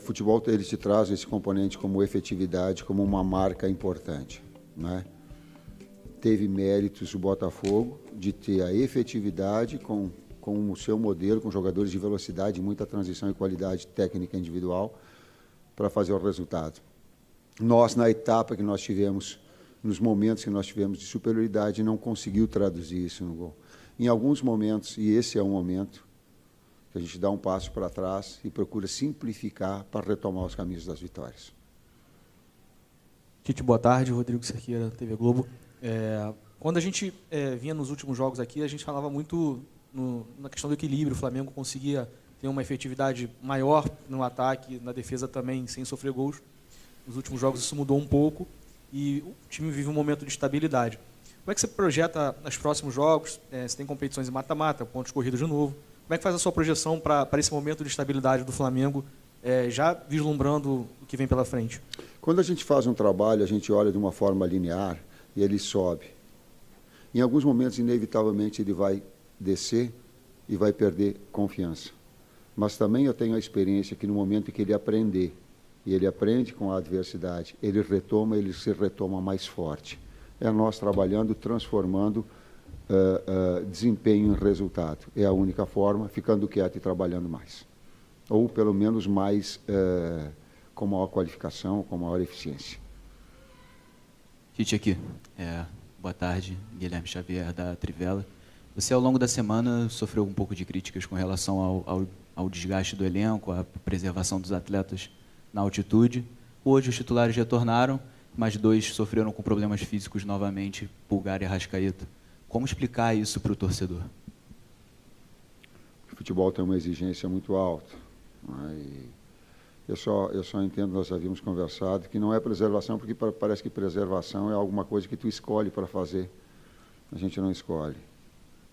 Futebol ele te traz esse componente como efetividade, como uma marca importante, né? Teve méritos o Botafogo de ter a efetividade com o seu modelo, com jogadores de velocidade, muita transição e qualidade técnica individual para fazer o resultado. Nós, na etapa que nós tivemos, nos momentos que nós tivemos de superioridade, não conseguiu traduzir isso no gol. Em alguns momentos, e esse é um momento, que a gente dá um passo para trás e procura simplificar para retomar os caminhos das vitórias. Tite, boa tarde. Rodrigo Cerqueira, TV Globo. Quando a gente vinha nos últimos jogos aqui, a gente falava muito na questão do equilíbrio. O Flamengo conseguia ter uma efetividade maior no ataque, na defesa também, sem sofrer gols. Nos últimos jogos isso mudou um pouco e o time vive um momento de estabilidade. Como é que você projeta os próximos jogos? Você tem competições em mata-mata, pontos corridos de novo. Como é que faz a sua projeção para esse momento de estabilidade do Flamengo, já vislumbrando o que vem pela frente? Quando a gente faz um trabalho, a gente olha de uma forma linear e ele sobe. Em alguns momentos, inevitavelmente, ele vai descer e vai perder confiança. Mas também eu tenho a experiência que no momento em que ele aprender, e ele aprende com a adversidade, ele se retoma mais forte. É nós trabalhando, transformando desempenho em resultado. É a única forma, ficando quieto e trabalhando mais. Ou, pelo menos, mais com maior qualificação, com maior eficiência. Tite aqui. Boa tarde, Guilherme Xavier, da Trivela. Você, ao longo da semana, sofreu um pouco de críticas com relação ao desgaste do elenco, à preservação dos atletas na altitude. Hoje, os titulares retornaram, mas 2 sofreram com problemas físicos novamente, Pulgar e Arrascaeta. Como explicar isso para o torcedor? O futebol tem uma exigência muito alta. Né? Eu só entendo, nós havíamos conversado, que não é preservação, porque parece que preservação é alguma coisa que tu escolhe para fazer. A gente não escolhe.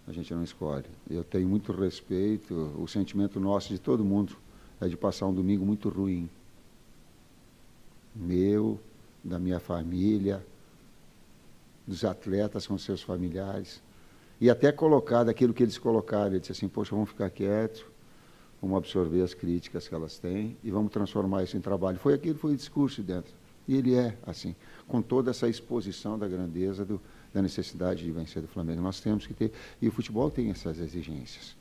A gente não escolhe. Eu tenho muito respeito, o sentimento nosso, de todo mundo, é de passar um domingo muito ruim. Meu, da minha família, dos atletas com seus familiares, e até colocar daquilo que eles colocaram. Ele disse assim, poxa, vamos ficar quietos, vamos absorver as críticas que elas têm e vamos transformar isso em trabalho. Foi aquilo, foi o discurso dentro. E ele é assim, com toda essa exposição da grandeza, da necessidade de vencer do Flamengo. Nós temos que ter, e o futebol tem essas exigências.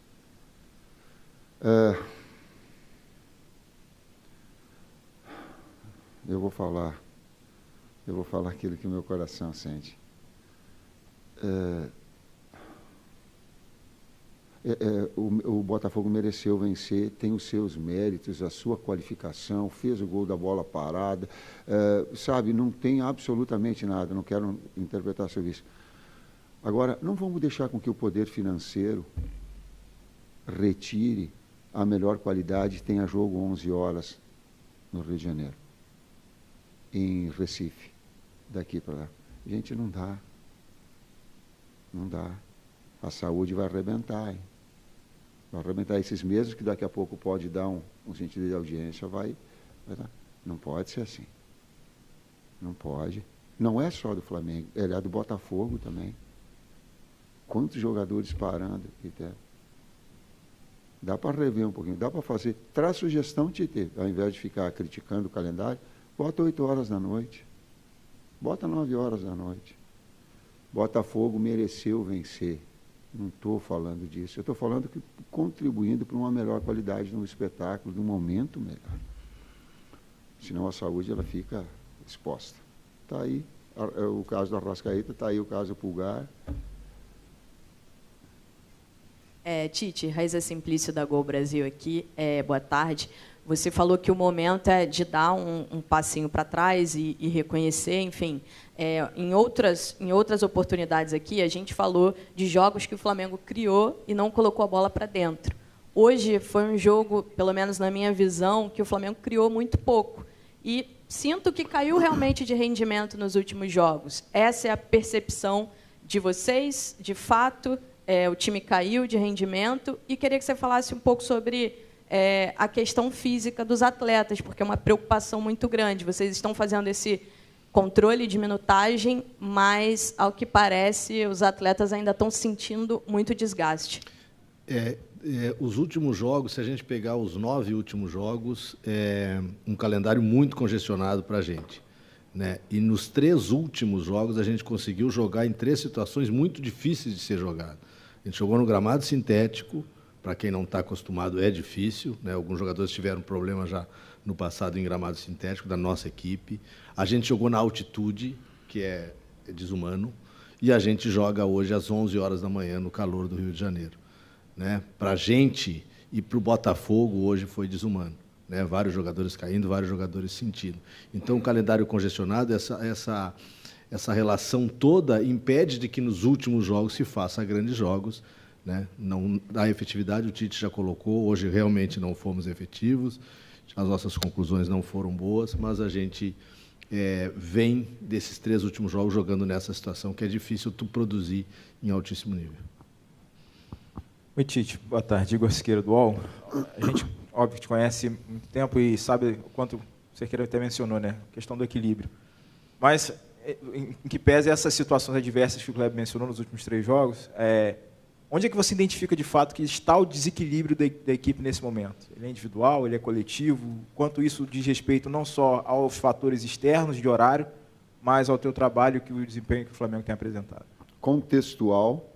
Eu vou falar aquilo que o meu coração sente. O Botafogo mereceu vencer, tem os seus méritos, a sua qualificação, fez o gol da bola parada, sabe, não tem absolutamente nada, não quero interpretar sobre isso. Agora, não vamos deixar com que o poder financeiro retire a melhor qualidade, tenha jogo 11 horas no Rio de Janeiro, em Recife, daqui para lá. Gente, não dá. Não dá. A saúde vai arrebentar, hein? Vai arrebentar esses meses que daqui a pouco pode dar um sentido de audiência, vai dar. Não pode ser assim. Não pode. Não é só do Flamengo, é do Botafogo também. Quantos jogadores parando? Dá para rever um pouquinho, dá para fazer. Traz sugestão, Tite, ao invés de ficar criticando o calendário, bota 8 horas da noite. Bota 9 horas da noite. Botafogo mereceu vencer. Não estou falando disso. Eu estou falando que contribuindo para uma melhor qualidade no espetáculo, de um momento melhor. Senão a saúde ela fica exposta. Está aí o caso do Arrascaeta, está aí o caso do Pulgar. Tite, Raíza Simplício da Gol Brasil aqui. Boa tarde. Você falou que o momento é de dar um passinho para trás e reconhecer, enfim. Em outras oportunidades aqui, a gente falou de jogos que o Flamengo criou e não colocou a bola para dentro. Hoje foi um jogo, pelo menos na minha visão, que o Flamengo criou muito pouco. E sinto que caiu realmente de rendimento nos últimos jogos. Essa é a percepção de vocês, de fato, o time caiu de rendimento. E queria que você falasse um pouco sobre a questão física dos atletas, porque é uma preocupação muito grande. Vocês estão fazendo esse controle de minutagem, mas, ao que parece, os atletas ainda estão sentindo muito desgaste. Os últimos jogos, se a gente pegar os 9 últimos jogos, é um calendário muito congestionado para a gente, né? E nos 3 últimos jogos a gente conseguiu jogar em 3 situações muito difíceis de ser jogado. A gente jogou no gramado sintético, para quem não está acostumado é difícil, né? Alguns jogadores tiveram problema já no passado em gramado sintético da nossa equipe. A gente jogou na altitude, que é desumano, e a gente joga hoje às 11 horas da manhã no calor do Rio de Janeiro, né? Para a gente e para o Botafogo hoje foi desumano, né? Vários jogadores caindo, vários jogadores sentindo. Então, o calendário congestionado, essa relação toda impede de que nos últimos jogos se faça grandes jogos, né? Não, a efetividade o Tite já colocou, hoje realmente não fomos efetivos, as nossas conclusões não foram boas, mas a gente vem desses 3 últimos jogos jogando nessa situação que é difícil tu produzir em altíssimo nível. Oi, Tite. Boa tarde. Igor Siqueira, do UOL. A gente, óbvio, te conhece há muito tempo e sabe o quanto o Siqueira até mencionou, né? A questão do equilíbrio. Mas, em que pese essas situações adversas que o Kleber mencionou nos últimos 3 jogos, onde é que você identifica, de fato, que está o desequilíbrio da equipe nesse momento? Ele é individual, ele é coletivo? Quanto isso diz respeito não só aos fatores externos de horário, mas ao teu trabalho e o desempenho que o Flamengo tem apresentado? Contextual,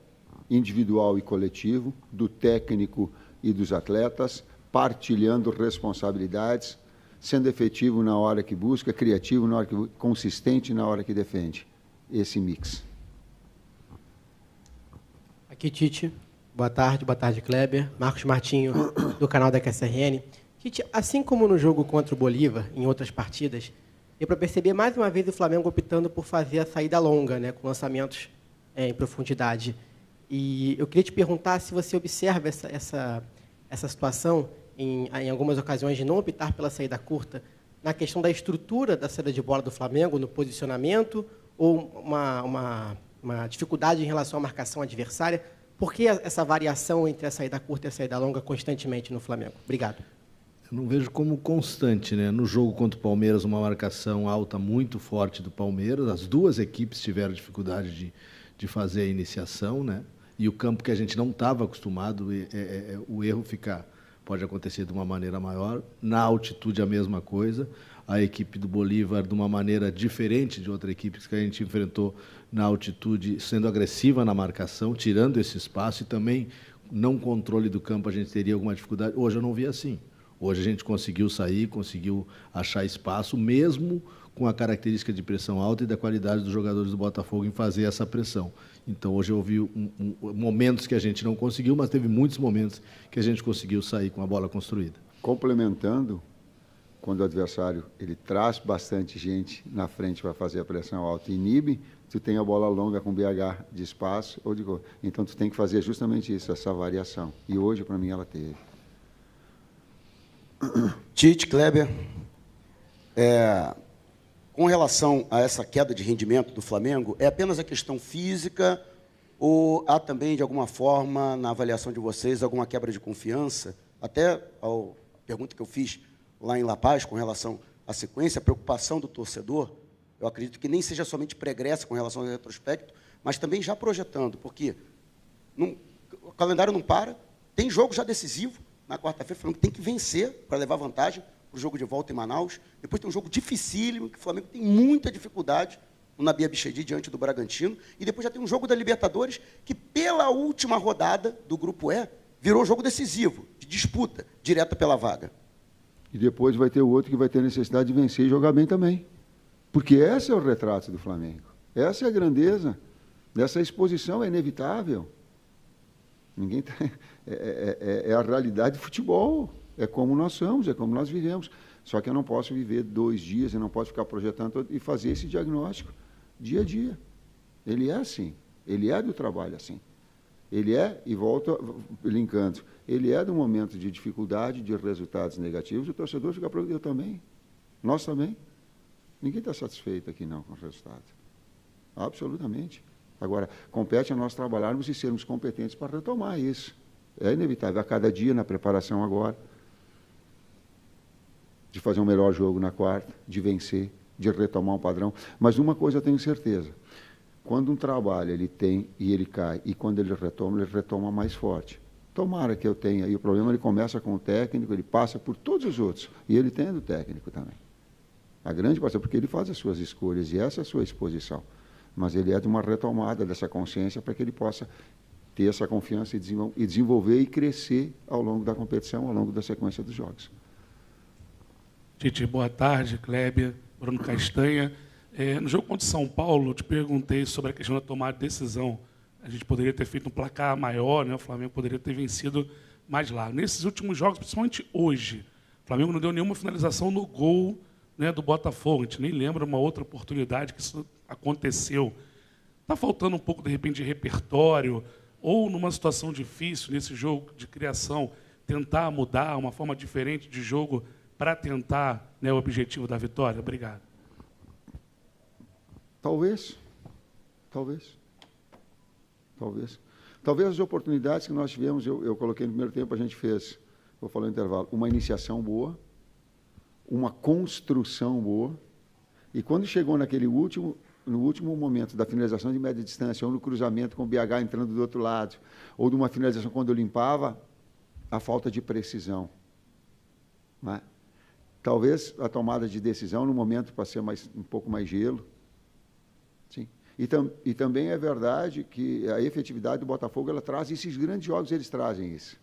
individual e coletivo, do técnico e dos atletas, partilhando responsabilidades, sendo efetivo na hora que busca, criativo na hora que consistente na hora que defende. Esse mix. Aqui, Tite. Boa tarde, Kleber. Marcos Martinho, do canal da QSRN. Tite, assim como no jogo contra o Bolívar, em outras partidas, deu para perceber mais uma vez o Flamengo optando por fazer a saída longa, né, com lançamentos em profundidade. E eu queria te perguntar se você observa essa situação, em algumas ocasiões, de não optar pela saída curta, na questão da estrutura da saída de bola do Flamengo, no posicionamento, ou uma dificuldade em relação à marcação adversária. Por que essa variação entre a saída curta e a saída longa constantemente no Flamengo? Obrigado. Eu não vejo como constante, né? No jogo contra o Palmeiras, uma marcação alta muito forte do Palmeiras. As 2 equipes tiveram dificuldade de fazer a iniciação, né? E o campo que a gente não estava acostumado, o erro pode acontecer de uma maneira maior. Na altitude, a mesma coisa. A equipe do Bolívar, de uma maneira diferente de outra equipe que a gente enfrentou na altitude, sendo agressiva na marcação, tirando esse espaço, e também, não controle do campo, a gente teria alguma dificuldade. Hoje eu não vi assim. Hoje a gente conseguiu sair, conseguiu achar espaço, mesmo com a característica de pressão alta e da qualidade dos jogadores do Botafogo em fazer essa pressão. Então, hoje eu vi momentos que a gente não conseguiu, mas teve muitos momentos que a gente conseguiu sair com a bola construída. Complementando, quando o adversário ele traz bastante gente na frente para fazer a pressão alta e inibe, tu tem a bola longa com BH de espaço ou de gol. Então, tu tem que fazer justamente isso, essa variação. E hoje, para mim, ela teve. Tite, Kleber, com relação a essa queda de rendimento do Flamengo, é apenas a questão física ou há também, de alguma forma, na avaliação de vocês, alguma quebra de confiança? Até a pergunta que eu fiz lá em La Paz, com relação à sequência, a preocupação do torcedor, eu acredito que nem seja somente pregressa com relação ao retrospecto, mas também já projetando, porque o calendário não para, tem jogo já decisivo, na quarta-feira o Flamengo tem que vencer para levar vantagem para o jogo de volta em Manaus, depois tem um jogo dificílimo, que o Flamengo tem muita dificuldade no Nabi Abichedi diante do Bragantino, e depois já tem um jogo da Libertadores, que pela última rodada do Grupo E, virou jogo decisivo, de disputa, direta pela vaga. E depois vai ter o outro que vai ter necessidade de vencer e jogar bem também. Porque esse é o retrato do Flamengo. Essa é a grandeza. Essa exposição é inevitável. Ninguém tem... é a realidade do futebol. É como nós somos, é como nós vivemos. Só que eu não posso viver 2 dias, eu não posso ficar projetando e fazer esse diagnóstico dia a dia. Ele é assim. Ele é do trabalho assim. Ele é, e volta linkando, ele é do momento de dificuldade, de resultados negativos, o torcedor fica preocupado, eu também, nós também. Ninguém está satisfeito aqui não com o resultado. Absolutamente. Agora, compete a nós trabalharmos e sermos competentes para retomar isso. É inevitável, a cada dia na preparação agora, de fazer um melhor jogo na quarta, de vencer, de retomar um padrão. Mas uma coisa eu tenho certeza, quando um trabalho ele tem e ele cai, e quando ele retoma mais forte. Tomara que eu tenha. E o problema, ele começa com o técnico, ele passa por todos os outros. E ele tem do técnico também. A grande parte, porque ele faz as suas escolhas, e essa é a sua exposição. Mas ele é de uma retomada dessa consciência para que ele possa ter essa confiança e desenvolver e crescer ao longo da competição, ao longo da sequência dos jogos. Tite, boa tarde. Kleber, Bruno Castanha. No jogo contra o São Paulo, eu te perguntei sobre a questão da tomada de decisão. A gente poderia ter feito um placar maior, né? O Flamengo poderia ter vencido mais lá. Nesses últimos jogos, principalmente hoje, o Flamengo não deu nenhuma finalização no gol, né, do Botafogo. A gente nem lembra uma outra oportunidade que isso aconteceu. Está faltando um pouco, de repente, de repertório, ou numa situação difícil, nesse jogo de criação, tentar mudar uma forma diferente de jogo para tentar, né, o objetivo da vitória? Obrigado. Talvez. Talvez as oportunidades que nós tivemos, eu coloquei no primeiro tempo, a gente fez, vou falar no intervalo, uma iniciação boa, uma construção boa, e quando chegou no último momento da finalização de média distância, ou no cruzamento com o BH entrando do outro lado, ou de uma finalização quando eu limpava, a falta de precisão. Né? Talvez a tomada de decisão no momento para ser um pouco mais gelo. Sim. E também é verdade que a efetividade do Botafogo, ela traz esses grandes jogos, eles trazem isso.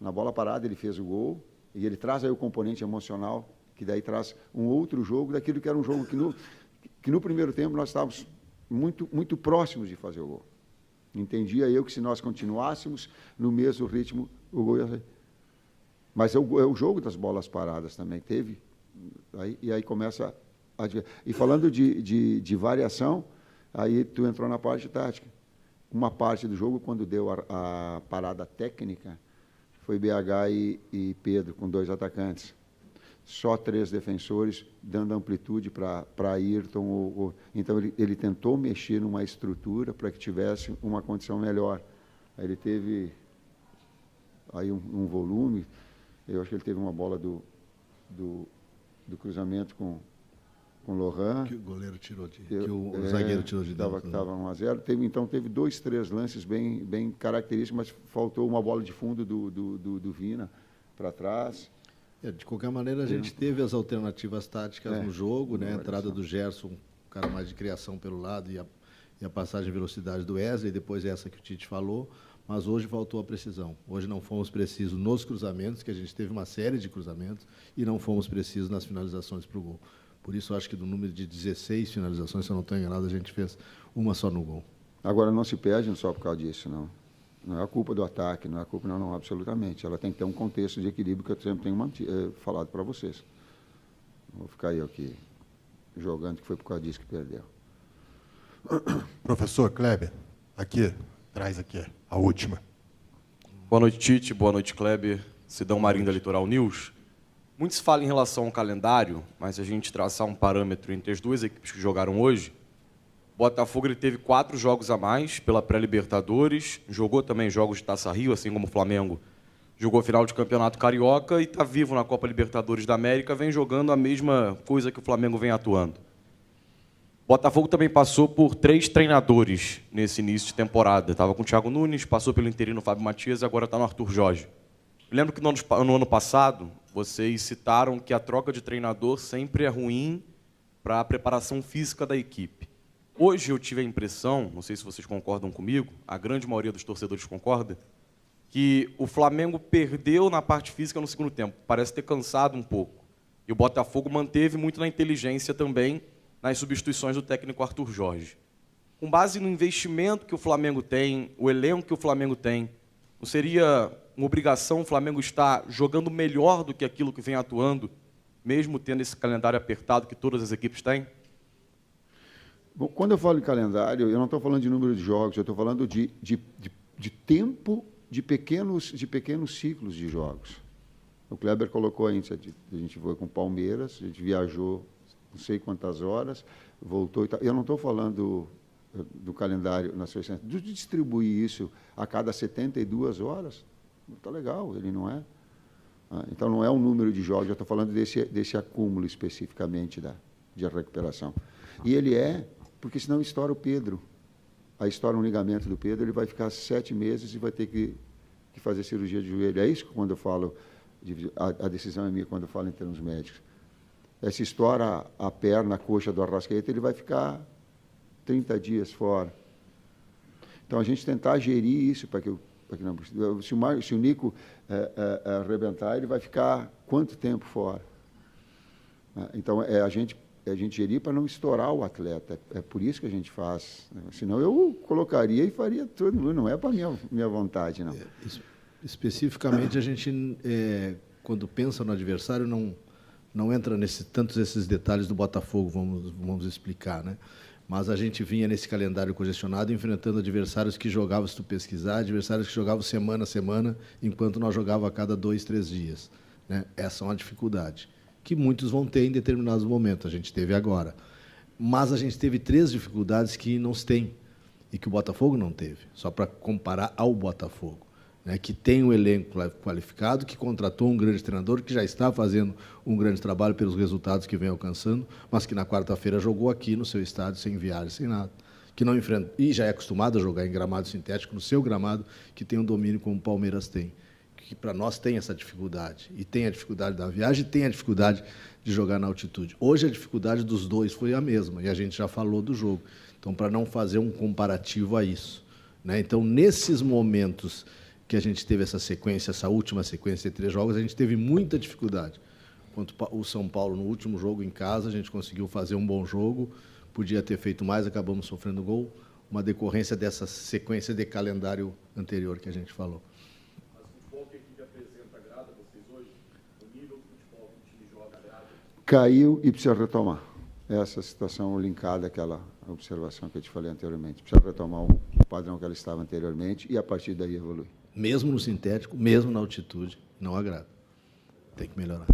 Na bola parada ele fez o gol, e ele traz aí o componente emocional, que daí traz um outro jogo, daquilo que era um jogo que no primeiro tempo nós estávamos muito próximos de fazer o gol. Entendia eu que se nós continuássemos no mesmo ritmo, o gol ia sair. Mas é o jogo das bolas paradas também, teve. E aí começa a... E falando de variação, aí tu entrou na parte tática. Uma parte do jogo, quando deu a parada técnica, foi BH e Pedro, com 2 atacantes. Só 3 defensores, dando amplitude para Ayrton. Então, ele tentou mexer numa estrutura para que tivesse uma condição melhor. Aí ele teve aí um volume. Eu acho que ele teve uma bola do cruzamento com o Lohan. Que o goleiro tirou que o zagueiro tirou de dentro. Estava 1-0. Então, teve 2, 3 lances bem característicos, mas faltou uma bola de fundo do Vina para trás. De qualquer maneira, a gente teve as alternativas táticas no jogo, né? A entrada do Gerson, um cara mais de criação pelo lado, e a passagem de velocidade do Wesley, depois essa que o Tite falou, mas hoje faltou a precisão. Hoje não fomos precisos nos cruzamentos, que a gente teve uma série de cruzamentos, e não fomos precisos nas finalizações para o gol. Por isso, acho que do número de 16 finalizações, se eu não estou enganado, a gente fez uma só no gol. Agora, não se perde só por causa disso, não. Não é a culpa do ataque, não é a culpa, não, absolutamente. Ela tem que ter um contexto de equilíbrio que eu sempre tenho falado para vocês. Não vou ficar eu aqui jogando que foi por causa disso que perdeu. Professor Kleber, traz aqui a última. Boa noite, Tite. Boa noite, Kleber. Sidão Marinho da Litoral News. Muito se fala em relação ao calendário, mas se a gente traçar um parâmetro entre as 2 equipes que jogaram hoje, Botafogo ele teve 4 jogos a mais pela pré-Libertadores, jogou também jogos de Taça Rio, assim como o Flamengo jogou a final de Campeonato Carioca e está vivo na Copa Libertadores da América, vem jogando a mesma coisa que o Flamengo vem atuando. Botafogo também passou por 3 treinadores nesse início de temporada. Estava com o Thiago Nunes, passou pelo interino Fábio Matias e agora está no Arthur Jorge. Eu lembro que no ano passado, vocês citaram que a troca de treinador sempre é ruim para a preparação física da equipe. Hoje eu tive a impressão, não sei se vocês concordam comigo, a grande maioria dos torcedores concorda, que o Flamengo perdeu na parte física no segundo tempo. Parece ter cansado um pouco. E o Botafogo manteve muito na inteligência também nas substituições do técnico Arthur Jorge. Com base no investimento que o Flamengo tem, o elenco que o Flamengo tem, não seria uma obrigação o Flamengo estar jogando melhor do que aquilo que vem atuando, mesmo tendo esse calendário apertado que todas as equipes têm? Bom, quando eu falo em calendário, eu não estou falando de número de jogos, eu estou falando de tempo de pequenos ciclos de jogos. O Kleber colocou aí, a gente foi com o Palmeiras, a gente viajou não sei quantas horas, voltou e tal. Eu não estou falando do calendário na sua essência, de distribuir isso a cada 72 horas, está legal, ele não é. Então, não é um número de jogos, eu estou falando desse acúmulo especificamente de recuperação. E ele porque senão estoura o Pedro. Aí estoura um ligamento do Pedro, ele vai ficar 7 meses e vai ter que que fazer cirurgia de joelho. É isso que quando eu falo, a decisão é minha quando eu falo em termos médicos. Se estoura a perna, a coxa do Arrascaeta, ele vai ficar 30 dias fora. Então, a gente tentar gerir isso para que não... Se o Nico arrebentar, ele vai ficar quanto tempo fora? Então, a gente gerir para não estourar o atleta. É por isso que a gente faz. Senão eu colocaria e faria tudo. Não é para minha vontade, não. Especificamente, a gente, quando pensa no adversário, não entra tantos esses detalhes do Botafogo, vamos explicar, né? Mas a gente vinha nesse calendário congestionado enfrentando adversários que jogavam, se tu pesquisar, adversários que jogavam semana a semana, enquanto nós jogávamos a cada 2, 3 dias. Né? Essa é uma dificuldade que muitos vão ter em determinados momentos. A gente teve agora. Mas a gente teve 3 dificuldades que não se tem e que o Botafogo não teve, só para comparar ao Botafogo. Né, que tem um elenco qualificado, que contratou um grande treinador, que já está fazendo um grande trabalho pelos resultados que vem alcançando, mas que na quarta-feira jogou aqui no seu estádio, sem viagem, sem nada. Que não enfrenta, e já é acostumado a jogar em gramado sintético, no seu gramado, que tem um domínio como o Palmeiras tem. Que para nós tem essa dificuldade. E tem a dificuldade da viagem, e tem a dificuldade de jogar na altitude. Hoje a dificuldade dos dois foi a mesma, e a gente já falou do jogo. Então, para não fazer um comparativo a isso. Né? Então, nesses momentos que a gente teve essa sequência, essa última sequência de 3 jogos, a gente teve muita dificuldade. Quanto o São Paulo, no último jogo em casa, a gente conseguiu fazer um bom jogo, podia ter feito mais, acabamos sofrendo gol, uma decorrência dessa sequência de calendário anterior que a gente falou. Mas o futebol que a equipe apresenta agrada a vocês hoje? O nível do futebol que o time joga agrada? Caiu e precisa retomar. Essa situação linkada àquela observação que eu te falei anteriormente. Precisa retomar o padrão que ela estava anteriormente e, a partir daí, evoluir. Mesmo no sintético, mesmo na altitude, não agrada. Tem que melhorar.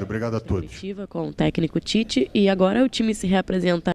Obrigado a todos. Com o técnico Tite, e agora o time se reapresenta